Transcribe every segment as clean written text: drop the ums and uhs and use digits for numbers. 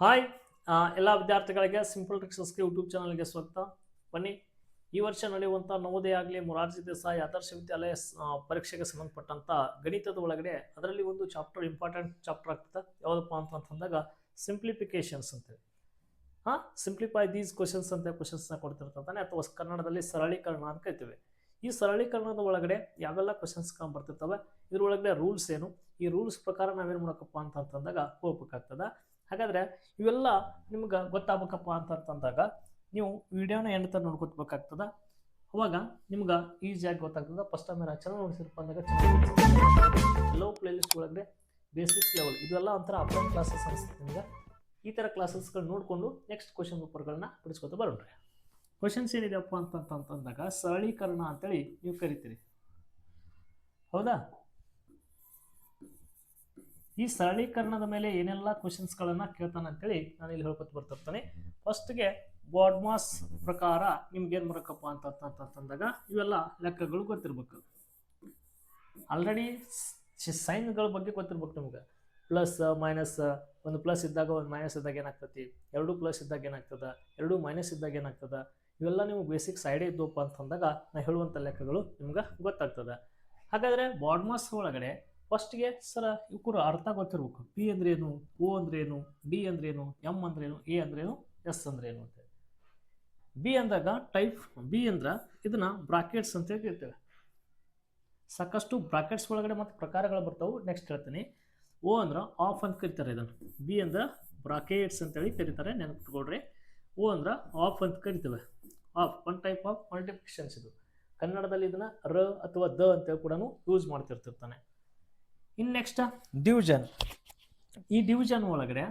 Hi ಎಲ್ಲ ವಿದ್ಯಾರ್ಥಿಗಳಿಗೆ simple ಟ್ರಿಕ್ಸ್ಗೆ YouTube ಚಾನಲ್ಗೆ ಸ್ವಾಗತ. ಬನ್ನಿ, ಈ ವರ್ಷ ನಡೆಯುವಂಥ ನವೋದಯ ಆಗಲಿ ಮೊರಾರ್ಜಿ ದೇಸಾಯಿ ಆದರ್ಶ ವಿದ್ಯಾಲಯ ಪರೀಕ್ಷೆಗೆ ಸಂಬಂಧಪಟ್ಟಂಥ ಗಣಿತದ ಒಳಗಡೆ ಅದರಲ್ಲಿ ಒಂದು ಚಾಪ್ಟರ್ ಇಂಪಾರ್ಟೆಂಟ್ ಚಾಪ್ಟರ್ ಆಗ್ತದೆ. ಯಾವುದಪ್ಪ ಅಂತಂದಾಗ ಸಿಂಪ್ಲಿಫಿಕೇಶನ್ಸ್ ಅಂತೇಳಿ. ಸಿಂಪ್ಲಿಫೈ ದೀಸ್ ಕ್ವಶನ್ಸ್ ಅಂತ ಕ್ವಶನ್ಸ್ನ ಕೊಡ್ತಿರ್ತಾನೆ, ಅಥವಾ ಕನ್ನಡದಲ್ಲಿ ಸರಳೀಕರಣ ಅಂತ ಕರಿತೀವಿ. ಈ ಸರಳೀಕರಣದ ಒಳಗಡೆ ಯಾವೆಲ್ಲ ಕ್ವಶನ್ಸ್ ಬರ್ತಿರ್ತವೆ, ಇದ್ರೊಳಗಡೆ ರೂಲ್ಸ್ ಏನು, ಈ ರೂಲ್ಸ್ ಪ್ರಕಾರ ನಾವೇನು ಮಾಡಬೇಕಪ್ಪ ಅಂತಂದಾಗ ಹೋಗ್ಬೇಕಾಗ್ತದೆ. ಹಾಗಾದ್ರೆ ಇವೆಲ್ಲ ನಿಮ್ಗೆ ಗೊತ್ತಾಗಬೇಕಪ್ಪ ಅಂತಂದಾಗ ನೀವು ವಿಡಿಯೋನ ಎಂಡ್ ತನಕ ನೋಡ್ಕೊತ್ಬೇಕಾಗ್ತದ. ಅವಾಗ ನಿಮ್ಗೆ ಈಸಿಯಾಗಿ ಗೊತ್ತಾಗ್ತದೆ. ಫಸ್ಟ್ ಟೈಮ್ ಚಾನಲ್ ನೋಡಿಸಿರಪ್ಪ ಅಂದಾಗ ಎಲ್ಲೋ ಪ್ಲೇ ಲಿಸ್ಟ್ ಒಳಗಡೆ ಬೇಸಿಕ್ಸ್ ಲೆವೆಲ್ ಇದೆಲ್ಲ ಒಂಥರ ಅಪ್ಲೈನ್ ಕ್ಲಾಸಸ್ ಅನಿಸುತ್ತೆ ನಿಮ್ಗೆ. ಈ ಥರ ಕ್ಲಾಸಸ್ಗಳು ನೋಡಿಕೊಂಡು ನೆಕ್ಸ್ಟ್ ಕ್ವಶನ್ ಪೇಪರ್ಗಳನ್ನ ಬಿಡಿಸ್ಕೊತ ಬರೋಣ್ರಿ. ಕ್ವಶನ್ಸ್ ಏನಿದೆಯಪ್ಪ ಅಂತಂದಾಗ ಸರಳೀಕರಣ ಅಂತೇಳಿ ನೀವು ಕರಿತೀರಿ, ಹೌದಾ? ಈ ಸರಳೀಕರಣದ ಮೇಲೆ ಏನೆಲ್ಲ ಕ್ವಶನ್ಸ್ಗಳನ್ನು ಕೇಳ್ತಾನೆ ಅಂತೇಳಿ ನಾನು ಇಲ್ಲಿ ಹೇಳ್ಕೊತ ಬರ್ತಿರ್ತಾನೆ. ಫಸ್ಟ್ಗೆ ಬಾಡ್ಮಾಸ್ ಪ್ರಕಾರ ನಿಮ್ಗೆ ಏನು ಬರಬೇಕಪ್ಪ ಅಂತಂದಾಗ ಇವೆಲ್ಲ ಲೆಕ್ಕಗಳು ಗೊತ್ತಿರ್ಬೇಕು. ಆಲ್ರೆಡಿ ಸೈನ್ಗಳ ಬಗ್ಗೆ ಗೊತ್ತಿರ್ಬೇಕು ನಿಮ್ಗೆ. ಪ್ಲಸ್ ಮೈನಸ್, ಒಂದು ಪ್ಲಸ್ ಇದ್ದಾಗ ಒಂದು ಮೈನಸ್ ಇದ್ದಾಗ ಏನಾಗ್ತತಿ, ಎರಡು ಪ್ಲಸ್ ಇದ್ದಾಗ ಏನಾಗ್ತದ, ಎರಡು ಮೈನಸ್ ಇದ್ದಾಗ ಏನಾಗ್ತದ, ಇವೆಲ್ಲ ನೀವು ಬೇಸಿಕ್ಸ್ ಐಡಿಯಾ ಇದ್ದವಪ್ಪ ಅಂತಂದಾಗ ನಾ ಹೇಳುವಂಥ ಲೆಕ್ಕಗಳು ನಿಮ್ಗೆ ಗೊತ್ತಾಗ್ತದೆ. ಹಾಗಾದರೆ ಬಾಡ್ಮಾಸ್ ಒಳಗಡೆ ಫಸ್ಟ್ಗೆ ಸರ ಇವ್ರು ಅರ್ಥ ಗೊತ್ತಿರ್ಬೇಕು. ಪಿ ಅಂದ್ರೇನು, ಓ ಅಂದ್ರೇನು, ಡಿ ಅಂದ್ರೇನು, ಎಮ್ ಅಂದ್ರೇನು, ಎ ಅಂದ್ರೇನು, ಎಸ್ ಅಂದ್ರೇನು ಅಂತ. ಬಿ ಅಂದಾಗ ಟೈಪ್ ಬಿ ಅಂದ್ರೆ ಇದನ್ನ ಬ್ರಾಕೆಟ್ಸ್ ಅಂತ ಹೇಳ್ತೇವೆ. ಸಾಕಷ್ಟು ಬ್ರಾಕೆಟ್ಸ್ ಒಳಗಡೆ ಮತ್ತು ಪ್ರಕಾರಗಳು ಬರ್ತಾವೆ, ನೆಕ್ಸ್ಟ್ ಹೇಳ್ತೀನಿ. ಓ ಅಂದ್ರೆ ಆಫ್ ಅಂತ ಕರಿತಾರೆ ಇದನ್ನು. ಬಿ ಅಂದ್ರೆ ಬ್ರಾಕೆಟ್ಸ್ ಅಂತೇಳಿ ಕರೀತಾರೆ, ನೆನಪಿಟ್ಕೊಳ್ರಿ. ಓ ಅಂದ್ರೆ ಆಫ್ ಅಂತ ಕರಿತೇವೆ. Of one type of multiplications. ಇದು ಕನ್ನಡದಲ್ಲಿ ಇದನ್ನ ರ ಅಥವಾ ದ ಅಂತೇಳಿ ಕೂಡ ಯೂಸ್ ಮಾಡ್ತಿರ್ತಿರ್ತಾನೆ. ಇನ್ನು ನೆಕ್ಸ್ಟ್ ಡಿವಿಷನ್. ಈ ಡಿವಿಷನ್ ಒಳಗಡೆ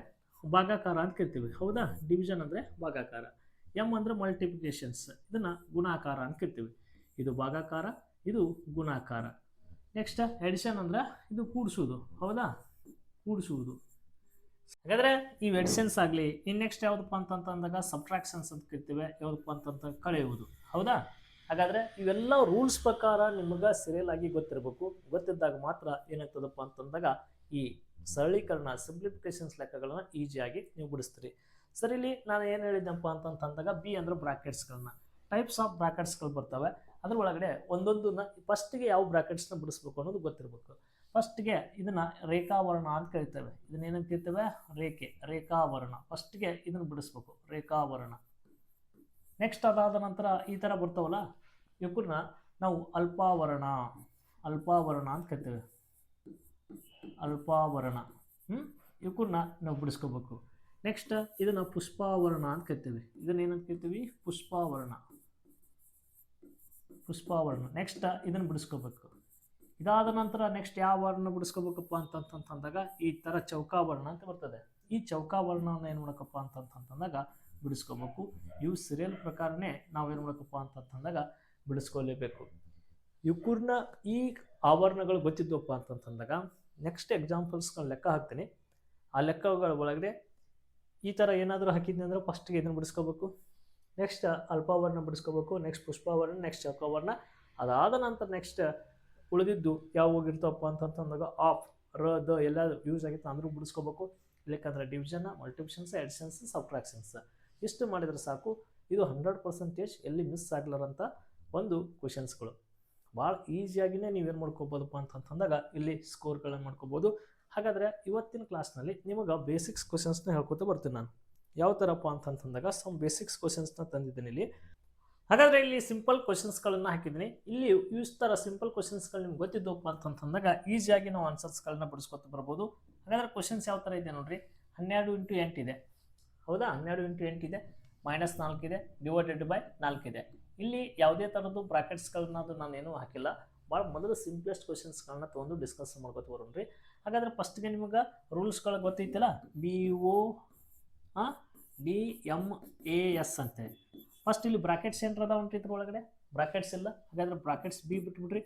ಭಾಗಾಕಾರ ಅಂತ ಕರಿತೀವಿ, ಹೌದಾ? ಡಿವಿಷನ್ ಅಂದರೆ ಭಾಗಾಕಾರ. ಎಮ್ ಅಂದರೆ ಮಲ್ಟಿಪ್ಲಿಕೇಶನ್ಸ್, ಇದನ್ನು ಗುಣಾಕಾರ ಅಂತ ಕರಿತೀವಿ. ಇದು ಭಾಗಾಕಾರ, ಇದು ಗುಣಾಕಾರ. ನೆಕ್ಸ್ಟ್ ಎಡಿಷನ್ ಅಂದ್ರೆ ಇದು ಕೂಡಿಸುವುದು, ಹೌದಾ? ಕೂಡಿಸುವುದು. ಹಾಗಾದರೆ ಈ ಎಡಿಷನ್ಸ್ ಆಗಲಿ. ಇನ್ನು ನೆಕ್ಸ್ಟ್ ಯಾವುದಪ್ಪ ಅಂತಂದಾಗ ಸಬ್ಟ್ರಾಕ್ಷನ್ಸ್ ಅಂತ ಕರಿತೀವಿ, ಯಾವುದಪ್ಪ ಅಂತಂತ ಕಳೆಯುವುದು, ಹೌದಾ? ಹಾಗಾದರೆ ಇವೆಲ್ಲ ರೂಲ್ಸ್ ಪ್ರಕಾರ ನಿಮಗೆ ಸರಿಯಲ್ ಆಗಿ ಗೊತ್ತಿರಬೇಕು. ಗೊತ್ತಿದ್ದಾಗ ಮಾತ್ರ ಏನಾಗ್ತದಪ್ಪ ಅಂತಂದಾಗ ಈ ಸರಳೀಕರಣ ಸಿಂಪ್ಲಿಫಿಕೇಶನ್ಸ್ ಲೆಕ್ಕಗಳನ್ನ ಈಸಿಯಾಗಿ ನೀವು ಬಿಡಿಸ್ತೀರಿ. ಸರಿ, ಇಲ್ಲಿ ನಾನು ಏನು ಹೇಳಿದ್ದೆಪ್ಪ ಅಂತಂದಾಗ ಬಿ ಅಂದ್ರೆ ಬ್ರಾಕೆಟ್ಸ್ಗಳನ್ನ, ಟೈಪ್ಸ್ ಆಫ್ ಬ್ರಾಕೆಟ್ಸ್ಗಳು ಬರ್ತವೆ. ಅದ್ರ ಒಳಗಡೆ ಒಂದೊಂದನ್ನ ಫಸ್ಟ್ಗೆ ಯಾವ ಬ್ರಾಕೆಟ್ಸ್ನ ಬಿಡಿಸ್ಬೇಕು ಅನ್ನೋದು ಗೊತ್ತಿರಬೇಕು. ಫಸ್ಟ್ಗೆ ಇದನ್ನ ರೇಖಾವರ್ಣ ಅಂತ ಕರಿತೇವೆ. ಇದನ್ನ ಏನಂತ ಕರಿತೇವೆ? ರೇಖೆ, ರೇಖಾವರ್ಣ. ಫಸ್ಟ್ಗೆ ಇದನ್ನ ಬಿಡಿಸ್ಬೇಕು, ರೇಖಾವರ್ಣ. ನೆಕ್ಸ್ಟ್ ಅದಾದ ನಂತರ ಈ ಥರ ಬರ್ತಾವಲ್ಲ, ಇವನ್ನ ನಾವು ಅಲ್ಪಾವರಣ, ಅಲ್ಪಾವರಣ ಅಂತ ಕರಿತೇವೆ. ಅಲ್ಪಾವರಣ. ಇವನ್ನ ನಾವು ಬಿಡಿಸ್ಕೋಬೇಕು. ನೆಕ್ಸ್ಟ್ ಇದನ್ನ ಪುಷ್ಪಾವರಣ ಅಂತ ಕರಿತೀವಿ. ಇದನ್ನ ಏನಂತ ಕರಿತೀವಿ? ಪುಷ್ಪಾವರಣ, ಪುಷ್ಪಾವರಣ. ನೆಕ್ಸ್ಟ್ ಇದನ್ನ ಬಿಡಿಸ್ಕೋಬೇಕು. ಇದಾದ ನಂತರ ನೆಕ್ಸ್ಟ್ ಯಾವ ವರ್ಣ ಬಿಡಿಸ್ಕೋಬೇಕಪ್ಪ ಅಂತಂದಾಗ ಈ ಥರ ಚೌಕಾವರ್ಣ ಅಂತ ಬರ್ತದೆ. ಈ ಚೌಕಾವರ್ಣವನ್ನು ಏನು ಮಾಡಬೇಕಪ್ಪ ಅಂತಂದಾಗ ಬಿಡಿಸ್ಕೋಬೇಕು. ಇವು ಸೀರಿಯಲ್ ಪ್ರಕಾರನೇ ನಾವೇನು ಮಾಡಬೇಕಪ್ಪ ಅಂತಂದಾಗ ಬಿಡಿಸ್ಕೊಲೇಬೇಕು. ಇವ್ಕೂರ್ನ ಈ ಆವರಣಗಳು ಗೊತ್ತಿದ್ವಪ್ಪ ಅಂತಂದಾಗ ನೆಕ್ಸ್ಟ್ ಎಕ್ಸಾಂಪಲ್ಸ್ಗಳು ಲೆಕ್ಕ ಹಾಕ್ತೀನಿ. ಆ ಲೆಕ್ಕಗಳ ಒಳಗಡೆ ಈ ಥರ ಏನಾದರೂ ಹಾಕಿದ್ನಿ ಅಂದ್ರೆ ಫಸ್ಟ್ಗೆ ಇದನ್ನು ಬಿಡಿಸ್ಕೋಬೇಕು. ನೆಕ್ಸ್ಟ್ ಅಲ್ಪಾವರ್ಣ ಬಿಡಿಸ್ಕೋಬೇಕು. ನೆಕ್ಸ್ಟ್ ಪುಷ್ಪಾವರ್ಣ, ನೆಕ್ಸ್ಟ್ ಚೌಕಾವರ್ಣ. ಅದಾದ ನಂತರ ನೆಕ್ಸ್ಟ್ ಉಳಿದಿದ್ದು ಯಾವ ಹೋಗಿರ್ತಾವಪ್ಪ ಅಂತಂದಾಗ ಆಫ್, ರ, ದ ಎಲ್ಲ ಯೂಸ್ ಆಗಿತ್ತು ಅಂದರೂ ಬಿಡಿಸ್ಕೋಬೇಕು. ಇಲ್ಲಕ್ಕಂದ್ರೆ ಡಿವಿಷನ್, ಮಲ್ಟಿಪ್ಲಿಕೇಶನ್ಸ್, ಎಡಿಷನ್ಸ್, ಸಬ್ಟ್ರಾಕ್ಷನ್ಸ್ ಇಷ್ಟು ಮಾಡಿದರೆ ಸಾಕು. ಇದು 100% ಎಲ್ಲಿ ಮಿಸ್ ಆಗಲಾರಂಥ ಒಂದು ಕ್ವಶನ್ಸ್ಗಳು. ಭಾಳ ಈಸಿಯಾಗಿಯೇ ನೀವೇನು ಮಾಡ್ಕೋಬೋದಪ್ಪ ಅಂತಂದಾಗ ಇಲ್ಲಿ ಸ್ಕೋರ್ಗಳನ್ನು ಮಾಡ್ಕೋಬೋದು. ಹಾಗಾದರೆ ಇವತ್ತಿನ ಕ್ಲಾಸ್ನಲ್ಲಿ ನಿಮಗೆ ಬೇಸಿಕ್ಸ್ ಕ್ವಶನ್ಸ್ನ ಹೇಳ್ಕೊತ ಬರ್ತೀನಿ ನಾನು. ಯಾವ ಥರಪ್ಪ ಅಂತಂದಾಗ ಸಮ್ ಬೇಸಿಕ್ಸ್ ಕ್ವಶನ್ಸ್ನ ತಂದಿದ್ದೀನಿ ಇಲ್ಲಿ. ಹಾಗಾದರೆ ಇಲ್ಲಿ ಸಿಂಪಲ್ ಕ್ವಶನ್ಸ್ಗಳನ್ನು ಹಾಕಿದ್ದೀನಿ. ಇಲ್ಲಿ ಯೂಸ್ ಥರ ಸಿಂಪಲ್ ಕ್ವಶನ್ಸ್ಗಳು ನಿಮ್ಗೆ ಗೊತ್ತಿದ್ದವಪ್ಪ ಅಂತಂದಾಗ ಈಸಿಯಾಗಿ ನಾವು ಆನ್ಸರ್ಸ್ಗಳನ್ನ ಬಿಡಿಸ್ಕೊತ ಬರ್ಬೋದು. ಹಾಗಾದರೆ ಕ್ವಶನ್ಸ್ ಯಾವ ಥರ ಇದೆ ನೋಡಿರಿ. 12 × 8 ಇದೆ, ಹೌದಾ? 12 × 8 ಇದೆ, -4 ಇದೆ, ಡಿವೈಡೆಡ್ ಬೈ 4 ಇದೆ. ಇಲ್ಲಿ ಯಾವುದೇ ಥರದ್ದು ಬ್ರಾಕೆಟ್ಸ್ಗಳನ್ನ ನಾನೇನು ಹಾಕಿಲ್ಲ. ಭಾಳ ಮೊದಲು ಸಿಂಪ್ಲೆಸ್ಟ್ ಕ್ವಶನ್ಸ್ಗಳನ್ನ ತೊಗೊಂಡು ಡಿಸ್ಕಸ್ ಮಾಡ್ಕೊತ ಬರೋಣ್ರಿ. ಹಾಗಾದರೆ ಫಸ್ಟ್ಗೆ ನಿಮಗೆ ರೂಲ್ಸ್ಗಳು ಗೊತ್ತೈತಿಲ್ಲ, BODMAS ಅಂತೇಳಿ. ಫಸ್ಟ್ ಇಲ್ಲಿ ಬ್ರಾಕೆಟ್ಸ್ ಏನಾರ ಅದಾವ ಉಂಟು ಇದ್ರ ಒಳಗಡೆ? ಬ್ರಾಕೆಟ್ಸ್ ಇಲ್ಲ. ಹಾಗಾದ್ರೆ ಬ್ರಾಕೆಟ್ಸ್ ಬಿ ಬಿಟ್ಬಿಡ್ರಿ.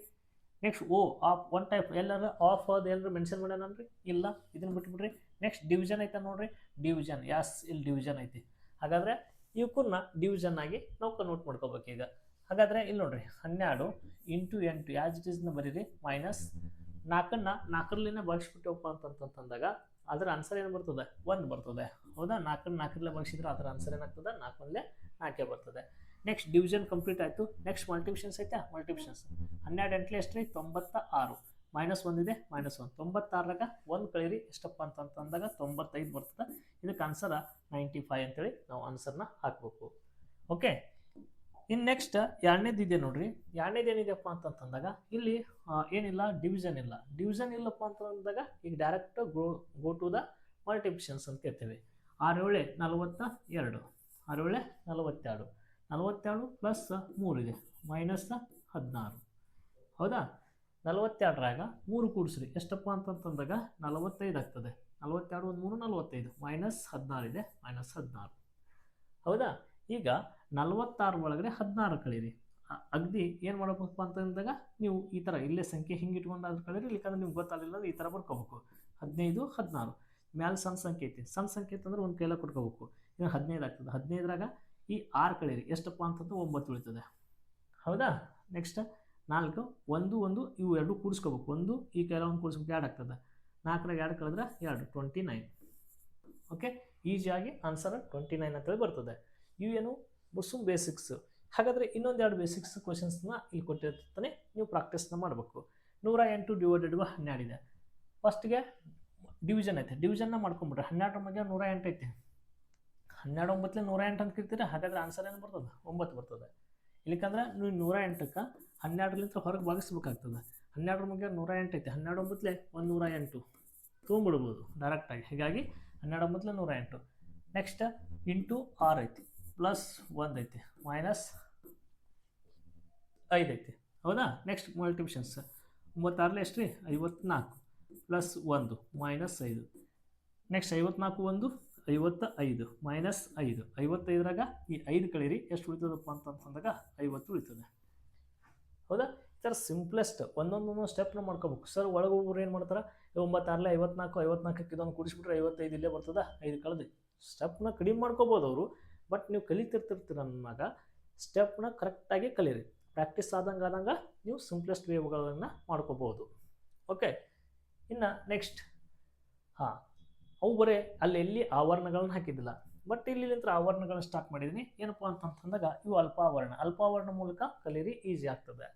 Next O of one type ಎಲ್ಲರ ಆಫ್ ಅದು ಎಲ್ಲರೂ ಮೆನ್ಷನ್ ಮಾಡ್ಯಾನನ್ರಿ? ಇಲ್ಲ, ಇದನ್ನ ಬಿಟ್ಬಿಡ್ರಿ. ನೆಕ್ಸ್ಟ್ ಡಿವಿಷನ್ ಐತೆ ನೋಡ್ರಿ, ಡಿವಿಷನ್. ಯಾಸ್ ಇಲ್ಲಿ ಡಿವಿಷನ್ ಐತಿ. ಹಾಗಾದರೆ ಇವಕ್ಕನ್ನ ಡಿವಿಷನ್ ಆಗಿ ನಾವು ಕನ್ವರ್ಟ್ ಮಾಡ್ಕೋಬೇಕು ಈಗ. ಹಾಗಾದರೆ ಇಲ್ಲಿ ನೋಡ್ರಿ, 12 × 8 ಆ್ಯಸ್ ಇಟ್ ಈಸ್ನ ಬರೀರಿ, -4ನ್ನ 4ರಲ್ಲಿನೇ ಭಾಗಿಸ್ಬಿಟ್ಟವಪ್ಪ ಅಂತಂದಾಗ ಅದರ ಆನ್ಸರ್ ಏನು ಬರ್ತದೆ 1 ಬರ್ತದೆ. ಹೌದಾ, 4 ಭಾಗಿಸಿದ್ರೆ ಅದರ ಆನ್ಸರ್ ಏನಾಗ್ತದೆ 4 4 ಬರ್ತದೆ. ನೆಕ್ಸ್ಟ್ ಡಿವಿಷನ್ ಕಂಪ್ಲೀಟ್ ಆಯಿತು. ನೆಕ್ಸ್ಟ್ ಮಲ್ಟಿಪ್ಲಿಕೇಶನ್ಸ್ ಐತಾ, ಮಲ್ಟಿಪ್ಲಿಕೇಶನ್ಸ್ 12 ಎಂಟ್ಲಿ ಎಷ್ಟು ರೀ 96 -1 ಇದೆ -1 96ರಾಗ 1 ಕಳೀರಿ ಎಷ್ಟಪ್ಪ ಅಂತಂದಾಗ 95 ಬರ್ತದೆ. ಇದಕ್ಕೆ ಆನ್ಸರ್ 95 ಅಂತೇಳಿ ನಾವು ಆನ್ಸರ್ನ ಹಾಕ್ಬೇಕು. ಓಕೆ, ಇನ್ನು ನೆಕ್ಸ್ಟ್ ಎರಡನೇದು ಇದೆ ನೋಡ್ರಿ. ಎರಡನೇದು ಏನಿದೆಪ್ಪ ಅಂತಂದಾಗ ಇಲ್ಲಿ ಏನಿಲ್ಲ, ಡಿವಿಷನ್ ಇಲ್ಲ. ಡಿವಿಷನ್ ಇಲ್ಲಪ್ಪ ಅಂತಂದಾಗ ಈಗ direct go to the multiplications ಅಂತ ಕೇಳ್ತೇವೆ. 6 7 42 6 7 42 42 ಪ್ಲಸ್ 3 ಇದೆ -16. ಹೌದಾ, 42ರಾಗ 3 ಕೂಡಿಸ್ರಿ ಎಷ್ಟಪ್ಪ ಅಂತಂದಾಗ 45 ಆಗ್ತದೆ. 42 1 3 45 -16 ಇದೆ -16. ಹೌದಾ, ಈಗ 46 ಒಳಗಡೆ 16 ಕಳೀರಿ. ಅಗದಿ ಏನು ಮಾಡಬೇಕಪ್ಪ ಅಂತಂದಾಗ ನೀವು ಈ ಥರ ಇಲ್ಲೇ ಸಂಖ್ಯೆ ಹಿಂಗೆ ಇಟ್ಕೊಂಡಾದ್ರೂ ಕಳೀರಿ, ಇಲ್ಲಕಂದ್ರೆ ನಿಮ್ಗೆ ಗೊತ್ತಾಗಲಿಲ್ಲ ಈ ಥರ ಬರ್ಕೋಬೇಕು. 15 16 ಮ್ಯಾಲೆ ಸಣ್ಣ ಸಂಖ್ಯೆ ಐತಿ, ಸಣ್ಣ ಸಂಖ್ಯೆ ಅಂತಂದ್ರೆ ಒಂದು ಕೈಲ ಕೊಟ್ಕೋಬೇಕು. ಇನ್ನು 15 ಆಗ್ತದೆ. 15ರಾಗ ಈ 6 ಕಳೀರಿ ಎಷ್ಟಪ್ಪ ಅಂತಂದ್ರೆ 9 ಉಳಿತದೆ. ಹೌದಾ, ನೆಕ್ಸ್ಟ್ 4 1 1 ಇವು 2 ಕೂಡಿಸ್ಕೋಬೇಕು. 1 ಈ ಕೈಲ ಒಂದು ಕೂಡಿಸ್ಬೇಕು 2 ಆಗ್ತದೆ. 4ರಾಗ 2 ಕಳೆದ್ರೆ 2 29. ಓಕೆ, ಈಸಿಯಾಗಿ ಆನ್ಸರ್ 29 ಅಂತೇಳಿ ಬರ್ತದೆ. ಇವು ಏನು ಸುಮ್ ಬೇಸಿಕ್ಸ್. ಹಾಗಾದರೆ ಇನ್ನೊಂದು 2 ಬೇಸಿಕ್ಸ್ ಕ್ವಶನ್ಸ್ನ ಇಲ್ಲಿ ಕೊಟ್ಟಿರ್ತಾನೆ, ನೀವು ಪ್ರಾಕ್ಟೀಸ್ನ ಮಾಡಬೇಕು. 108 ಡಿವೈಡೆಡ್ ಬೈ 12 ಇದೆ. ಫಸ್ಟ್ಗೆ ಡಿವಿಷನ್ ಐತೆ, ಡಿವಿಷನ್ನ ಮಾಡ್ಕೊಂಬಿಟ್ರೆ 12 ಮಗೆ 108 ಐತೆ. 12 9 108 ಅಂತ ಕೇಳ್ತೀರಾ, ಹಾಗಾದ್ರೆ ಆನ್ಸರ್ ಏನು ಬರ್ತದೆ 9 ಬರ್ತದೆ. ಇಲ್ಲಿಕಂದ್ರೆ ನೀವು 108ಕ್ಕೆ 12ಲಿಂದ ಹೊರಗೆ ಭಾಗಿಸ್ಬೇಕಾಗ್ತದೆ. 12 ಮಗೆ 108 ಐತೆ, 12 9 108 ತೊಗೊಂಡ್ಬಿಡ್ಬೋದು ಡೈರೆಕ್ಟಾಗಿ. ಹೀಗಾಗಿ 12 9 108. ನೆಕ್ಸ್ಟ್ ಇಂಟು 6 ಐತಿ ಪ್ಲಸ್ 1 ಐತಿ -5 ಐತಿ. ಹೌದಾ, ನೆಕ್ಸ್ಟ್ ಮಲ್ಟಿಪ್ಲಿಕೇಶನ್ಸ್ 96 ಎಷ್ಟು ರೀ 54 ಪ್ಲಸ್ 1 -5. ನೆಕ್ಸ್ಟ್ 54 1 55 -5. 55ರಾಗ ಈ 5 ಕಳೀರಿ ಎಷ್ಟು ಉಳಿತದಪ್ಪ ಅಂತಂದಾಗ 50 ಉಳಿತದೆ. ಹೌದಾ, ಈ ಥರ ಸಿಂಪ್ಲೆಸ್ಟ್ ಒಂದೊಂದೊಂದು ಸ್ಟೆಪ್ನ ಮಾಡ್ಕೋಬೇಕು. ಸರ್ ಒಳಗೊಬ್ಬರು ಏನು ಮಾಡ್ತಾರೆ 96 54 54ಕ್ಕೆ ಇದೊಂದು ಕೂಡಿಸ್ಬಿಟ್ರೆ 55 ಇಲ್ಲೇ ಬರ್ತದೆ, 5 ಕಳೆದು ಸ್ಟೆಪ್ನ ಕಡಿಮೆ ಮಾಡ್ಕೋಬೋದು ಅವರು. ಬಟ್ ನೀವು ಕಲಿತಿರ್ತಿರ್ತೀರ ಅಂದಾಗ ಸ್ಟೆಪ್ನ ಕರೆಕ್ಟಾಗಿ ಕಲೀರಿ. ಪ್ರಾಕ್ಟೀಸ್ ಆದಂಗೆ ನೀವು ಸಿಂಪ್ಲೆಸ್ಟ್ ವೇಗಳನ್ನು ಮಾಡ್ಕೋಬೋದು. ಓಕೆ, ಇನ್ನು ನೆಕ್ಸ್ಟ್ ಅವು ಬರೀ ಅಲ್ಲಿ ಆವರಣಗಳನ್ನ ಹಾಕಿದ್ದಿಲ್ಲ, ಬಟ್ ಇಲ್ಲಿಂದ ಆವರಣಗಳನ್ನ ಸ್ಟಾರ್ಟ್ ಮಾಡಿದ್ದೀನಿ. ಏನಪ್ಪ ಅಂತಂದಾಗ ಇವು ಅಲ್ಪಾವರಣ ಮೂಲಕ ಕಲೀರಿ, ಈಸಿ ಆಗ್ತದೆ.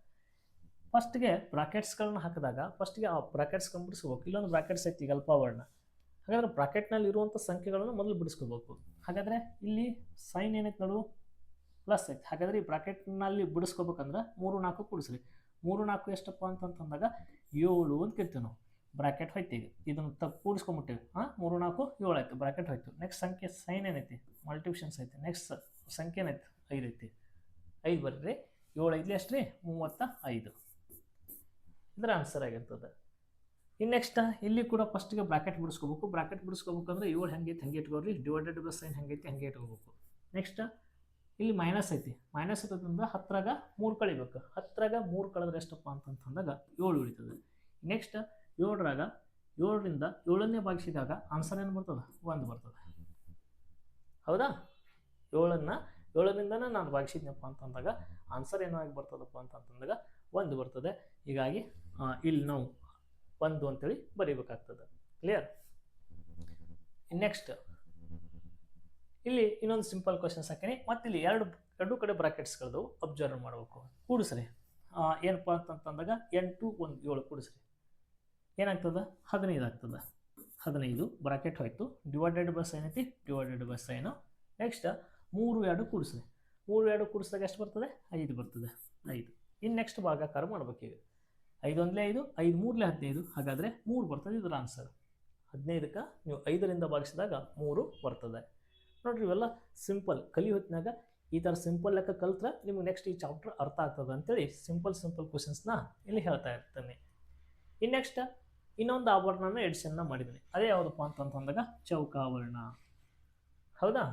ಫಸ್ಟ್ಗೆ ಬ್ರಾಕೆಟ್ಸ್ಗಳನ್ನ ಹಾಕಿದಾಗ ಫಸ್ಟ್ಗೆ ಆ ಬ್ರಾಕೆಟ್ಸ್ಗಳನ್ನ ಬಿಡಿಸ್ಕೋಬೇಕು. ಇಲ್ಲೊಂದು ಬ್ರಾಕೆಟ್ಸ್ ಐತಿ ಈಗ ಅಲ್ಪಾವರಣ. ಹಾಗಾದರೆ ಬ್ರಾಕೆಟ್ನಲ್ಲಿ ಇರುವಂಥ ಸಂಖ್ಯೆಗಳನ್ನು ಮೊದಲು ಬಿಡಿಸ್ಕೋಬೇಕು. ಹಾಗಾದರೆ ಇಲ್ಲಿ ಸೈನ್ ಏನೈತೆ ನೋಡು ಪ್ಲಸ್ ಐತೆ. ಹಾಗಾದರೆ ಈ ಬ್ರಾಕೆಟ್ನಲ್ಲಿ ಬಿಡಿಸ್ಕೋಬೇಕಂದ್ರೆ 3 4 ಕೂಡಿಸ್ರಿ. 3 4 ಎಷ್ಟಪ್ಪ ಅಂತಂದಾಗ 7 ಅಂತ ಕೇಳ್ತೀವಿ ನಾವು. ಬ್ರಾಕೆಟ್ ಹೋಯ್ತು. ಈಗ ಇದನ್ನು ಕೂಡಿಸ್ಕೊಂಬಿಟ್ಟಿವಿ. 3 4 7 ಆಯಿತು, ಬ್ರಾಕೆಟ್ ಹೋಯ್ತು. ನೆಕ್ಸ್ಟ್ ಸಂಖ್ಯೆ ಸೈನ್ ಏನೈತಿ ಮಲ್ಟಿಪ್ಲಿಕೇಶನ್ಸ್ ಐತಿ. ನೆಕ್ಸ್ಟ್ ಸಂಖ್ಯೆ ಏನೈತಿ 5 ಐತಿ. 5 ಬರ್ರಿ 7 ಐತಿ ಎಷ್ಟು ರೀ 35. ಇದರ ಆನ್ಸರ್ ಆಗಿರ್ತದೆ. ಇನ್ನು ನೆಕ್ಸ್ಟ್ ಇಲ್ಲಿ ಕೂಡ ಫಸ್ಟಿಗೆ ಬ್ರಾಕೆಟ್ ಬಿಡಿಸ್ಕೋಬೇಕು. ಬ್ರಾಕೆಟ್ ಬಿಡಿಸ್ಕೋಬೇಕಂದ್ರೆ 7 ಹೆಂಗೈತಿ ಹಂಗೆ ಇಟ್ಕೋರಿ, ಡಿವೈಡೆಡ್ ಬೈ ಸೈನ್ ಹೆಂಗೈತಿ ಹಂಗೆ ಇಟ್ಕೋಬೇಕು. ನೆಕ್ಸ್ಟ್ ಇಲ್ಲಿ ಮೈನಸ್ ಐತಿ, ಮೈನಸ್ ಇರೋದ್ರಿಂದ 10ರಾಗ 3 ಕಳಿಬೇಕು. 10ರಾಗ 3 ಕಳೆದ್ರೆ ಎಷ್ಟಪ್ಪ ಅಂತಂದಾಗ 7 ಉಳಿತದೆ. ನೆಕ್ಸ್ಟ್ 7ರಾಗ 7ರಿಂದ 7ನೇ ಭಾಗಿಸಿದಾಗ ಆನ್ಸರ್ ಏನು ಬರ್ತದೆ 1 ಬರ್ತದೆ. ಹೌದಾ, 7ರಿಂದನೇ ನಾನು ಭಾಗಿಸಿದ್ನಪ್ಪ ಅಂತಂದಾಗ ಆನ್ಸರ್ ಏನಾಗಿ ಬರ್ತದಪ್ಪ ಅಂತಂದಾಗ 1 ಬರ್ತದೆ. ಹೀಗಾಗಿ ಇಲ್ಲಿ ನಾವು 1 ಅಂತೇಳಿ ಬರೀಬೇಕಾಗ್ತದೆ. ಕ್ಲಿಯರ್? ನೆಕ್ಸ್ಟ್ ಇಲ್ಲಿ ಇನ್ನೊಂದು ಸಿಂಪಲ್ ಕ್ವಶನ್ಸ್ ಹಾಕಿನಿ. ಮತ್ತು ಇಲ್ಲಿ ಎರಡು ಕಡೆ ಬ್ರಾಕೆಟ್ಸ್ಗಳದ್ದು ಅಬ್ಸರ್ವ್ ಮಾಡಬೇಕು. ಕೂಡಿಸ್ರಿ ಏನಪ್ಪ ಅಂತಂದಾಗ 8 1 7 ಕೂಡಿಸ್ರಿ ಏನಾಗ್ತದೆ 15 ಆಗ್ತದೆ. 15 ಬ್ರಾಕೆಟ್ ಹೋಯ್ತು, ಡಿವೈಡೆಡ್ ಬೈ ಸೈನ್ ಐತಿ, ಡಿವೈಡೆಡ್ ಬೈ ಸೈನು. ನೆಕ್ಸ್ಟ್ 3 2 ಕೂಡಿಸ್ರಿ. 3 2 ಕೂಡಿಸಿದಾಗ ಎಷ್ಟು ಬರ್ತದೆ 5 ಬರ್ತದೆ. 5 ಇನ್ನು ನೆಕ್ಸ್ಟ್ ಭಾಗಾಕಾರ ಮಾಡ್ಬೇಕು. ಈಗ 5 1 5 5 3 15. ಹಾಗಾದರೆ 3 ಬರ್ತದೆ. ಇದರ ಆನ್ಸರ್ 15ಕ್ಕೆ ನೀವು 5ರಿಂದ ಭಾಗಿಸಿದಾಗ 3 ಬರ್ತದೆ. ನೋಡ್ರಿ, ಇವೆಲ್ಲ ಸಿಂಪಲ್ ಕಲಿ ಹೊತ್ತಿನಾಗ ಈ ಥರ ಸಿಂಪಲ್ ಲೆಕ್ಕ ಕಲ್ತ್ರೆ ನಿಮ್ಗೆ ನೆಕ್ಸ್ಟ್ ಈ ಚಾಪ್ಟರ್ ಅರ್ಥ ಆಗ್ತದೆ ಅಂತೇಳಿ ಸಿಂಪಲ್ ಕ್ವಶನ್ಸ್ನ ಇಲ್ಲಿ ಹೇಳ್ತಾ ಇರ್ತೀನಿ. ಇನ್ನು ನೆಕ್ಸ್ಟ್ ಇನ್ನೊಂದು ಆವರಣನ ಎಡಿಷನ್ನ ಮಾಡಿದ್ದೀನಿ. ಅದೇ ಯಾವುದಪ್ಪ ಅಂತಂದಾಗ ಚೌಕಾವರ್ಣ. ಹೌದಾ,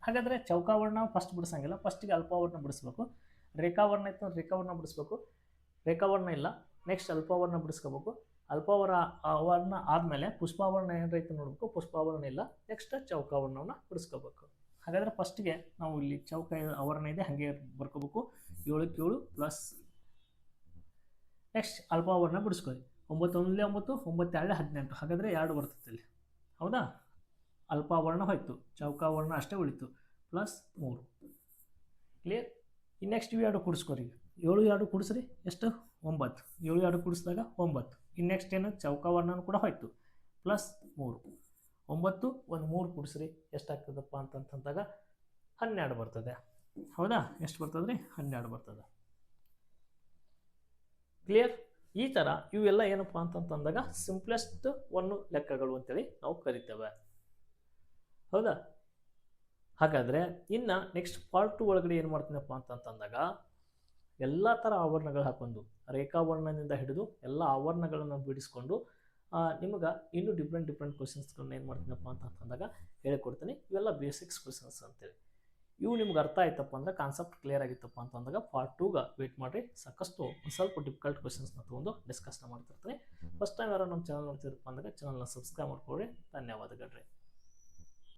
ಹಾಗಾದರೆ ಚೌಕಾವರ್ಣ ಫಸ್ಟ್ ಬಿಡಿಸಂಗಿಲ್ಲ. ಫಸ್ಟಿಗೆ ಅಲ್ಪಾವರ್ಣ ಬಿಡಿಸ್ಬೇಕು. ರೇಖಾವರ್ಣ ಇತ್ತು ಅಂದ್ರೆ ರೇಖಾವರ್ಣ ಬಿಡಿಸ್ಬೇಕು. ರೇಖಾವರ್ಣ ಇಲ್ಲ, ನೆಕ್ಸ್ಟ್ ಅಲ್ಪಾವರ್ಣ ಬಿಡಿಸ್ಕೋಬೇಕು. ಅಲ್ಪಾವರ್ಣ ಆದಮೇಲೆ ಪುಷ್ಪಾವರ್ಣ ಏನೈತೆ ನೋಡಬೇಕು. ಪುಷ್ಪಾವರ್ಣ ಇಲ್ಲ, ನೆಕ್ಸ್ಟ್ ಚೌಕಾವರ್ಣವನ್ನು ಬಿಡಿಸ್ಕೋಬೇಕು. ಹಾಗಾದರೆ ಫಸ್ಟಿಗೆ ನಾವು ಇಲ್ಲಿ ಚೌಕ ಆವರಣ ಇದೆ ಹಾಗೆ ಬರ್ಕೋಬೇಕು. 7ಕ್ಕೆ 7 ಪ್ಲಸ್ ನೆಕ್ಸ್ಟ್ ಅಲ್ಪಾವರ್ಣ ಬಿಡಿಸ್ಕೊಳ್ಳಿ. 9 1 9 9 2 18. ಹಾಗಾದರೆ 2 ಬರ್ತದೆ ಇಲ್ಲಿ. ಹೌದಾ? ಅಲ್ಪಾವರ್ಣ ಹೋಯ್ತು, ಚೌಕಾವರ್ಣ ಅಷ್ಟೇ ಉಳಿತು, ಪ್ಲಸ್ 3. ಕ್ಲಿಯರ್? ಈ ನೆಕ್ಸ್ಟ್ ಇವು ಎರಡು ಕೂಡಿಸ್ಕೊರಿ. 7 2 ಕೂಡಿಸ್ರಿ ಎಷ್ಟು? 9. 7 2 ಕೂಡಿಸಿದಾಗ 9. ಇನ್ನು ನೆಕ್ಸ್ಟ್ ಏನು? ಚೌಕಾವರ್ಣನೂ ಕೂಡ ಹೋಯ್ತು, ಪ್ಲಸ್ 3. 9 ಒಂದು 3 ಕೂಡಿಸ್ರಿ ಎಷ್ಟಾಗ್ತದಪ್ಪ ಅಂತಂದಾಗ 12 ಬರ್ತದೆ. ಹೌದಾ? ಎಷ್ಟು ಬರ್ತದೆ ರೀ? 12 ಬರ್ತದೆ. ಕ್ಲಿಯರ್? ಈ ಥರ ಇವೆಲ್ಲ ಏನಪ್ಪ ಅಂತಂದಾಗ ಸಿಂಪ್ಲೆಸ್ಟ್ ಒನ್ ಲೆಕ್ಕಗಳು ಅಂತೇಳಿ ನಾವು ಕರಿತೇವೆ. ಹೌದಾ? ಹಾಗಾದರೆ ಇನ್ನು ನೆಕ್ಸ್ಟ್ ಪಾರ್ಟ್ 2 ಒಳಗಡೆ ಏನು ಮಾಡ್ತೀನಪ್ಪ ಅಂತಂದಾಗ ಎಲ್ಲ ಥರ ಆವರಣಗಳು ಹಾಕೊಂಡು ರೇಖಾವರ್ಣದಿಂದ ಹಿಡಿದು ಎಲ್ಲ ಆವರಣಗಳನ್ನು ಬಿಡಿಸ್ಕೊಂಡು ನಿಮಗೆ ಇನ್ನೂ ಡಿಫ್ರೆಂಟ್ ಕ್ವಶನ್ಸ್ಗಳನ್ನ ಏನು ಮಾಡ್ತೀನಪ್ಪ ಅಂತಂದಾಗ ಹೇಳಿಕೊಡ್ತೀನಿ. ಇವೆಲ್ಲ ಬೇಸಿಕ್ಸ್ ಕ್ವಶನ್ಸ್ ಅಂತೇಳಿ. ಇವು ನಿಮ್ಗೆ ಅರ್ಥ ಆಯ್ತಪ್ಪ ಅಂದ್ರೆ, ಕಾನ್ಸೆಪ್ಟ್ ಕ್ಲಿಯರ್ ಆಗಿತ್ತಪ್ಪ ಅಂತಂದಾಗ ಪಾರ್ಟ್ 2ಗೆ ವೇಟ್ ಮಾಡಿರಿ. ಸಾಕಷ್ಟು ಸ್ವಲ್ಪ ಡಿಫಿಕಲ್ಟ್ ಕ್ವಶನ್ಸ್ನ ತೊಗೊಂಡು ಡಿಸ್ಕಸ್ನ ಮಾಡ್ತಿರ್ತೀನಿ. ಫಸ್ಟ್ ಟೈಮ್ ಯಾರೋ ನಮ್ಮ ಚಾನಲ್ ನೋಡ್ತಿರಪ್ಪ ಅಂದಾಗ ಚಾನಲ್ನ ಸಬ್ಸ್ಕ್ರೈಬ್ ಮಾಡ್ಕೊಳ್ಳಿ. ಧನ್ಯವಾದಗಳು ರೀ.